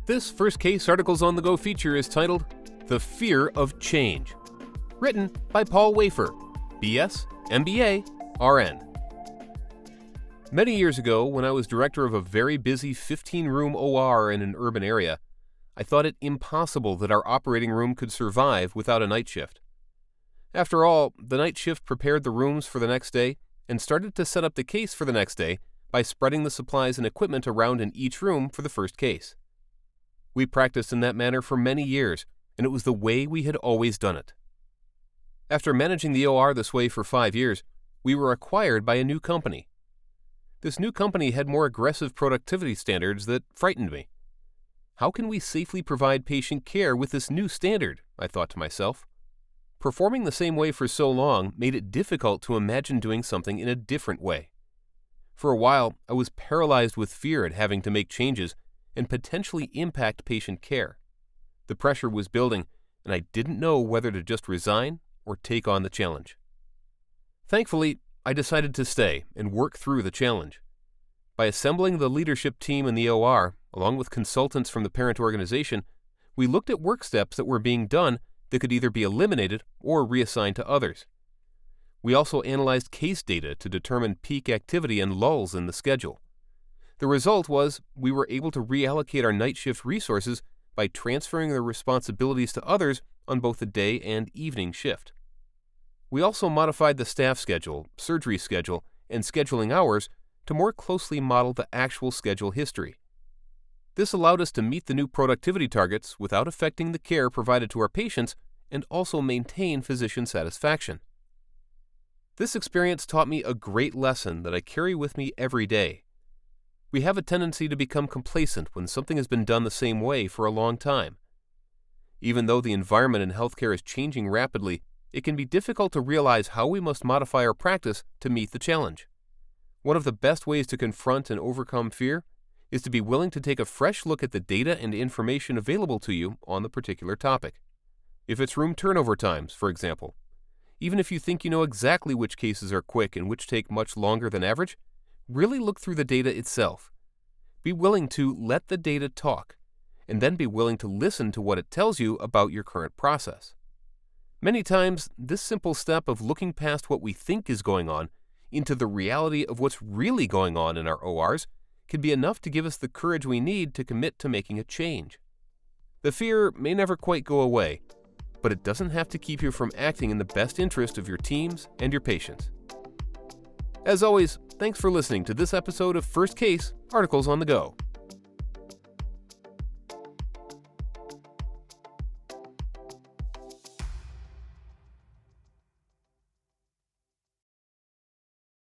This first case Articles on the Go feature is titled The Fear of Change, written by Paul Wafer, BS, MBA, RN. Many years ago, when I was director of a very busy 15-room OR in an urban area, I thought it impossible that our operating room could survive without a night shift. After all, the night shift prepared the rooms for the next day and started to set up the case for the next day by spreading the supplies and equipment around in each room for the first case. We practiced in that manner for many years, and it was the way we had always done it. After managing the OR this way for 5 years, we were acquired by a new company. This new company had more aggressive productivity standards that frightened me. How can we safely provide patient care with this new standard? I thought to myself. Performing the same way for so long made it difficult to imagine doing something in a different way. For a while, I was paralyzed with fear at having to make changes and potentially impact patient care. The pressure was building, and I didn't know whether to just resign or take on the challenge. Thankfully, I decided to stay and work through the challenge. By assembling the leadership team in the OR, along with consultants from the parent organization, we looked at work steps that were being done that could either be eliminated or reassigned to others. We also analyzed case data to determine peak activity and lulls in the schedule. The result was we were able to reallocate our night shift resources by transferring their responsibilities to others on both the day and evening shift. We also modified the staff schedule, surgery schedule, and scheduling hours to more closely model the actual schedule history. This allowed us to meet the new productivity targets without affecting the care provided to our patients and also maintain physician satisfaction. This experience taught me a great lesson that I carry with me every day. We have a tendency to become complacent when something has been done the same way for a long time. Even though the environment in healthcare is changing rapidly, it can be difficult to realize how we must modify our practice to meet the challenge. One of the best ways to confront and overcome fear is to be willing to take a fresh look at the data and information available to you on the particular topic. If it's room turnover times, for example, even if you think you know exactly which cases are quick and which take much longer than average, really look through the data itself. Be willing to let the data talk, and then be willing to listen to what it tells you about your current process. Many times, this simple step of looking past what we think is going on into the reality of what's really going on in our ORs can be enough to give us the courage we need to commit to making a change. The fear may never quite go away, but it doesn't have to keep you from acting in the best interest of your teams and your patients. As always, thanks for listening to this episode of First Case Articles on the Go.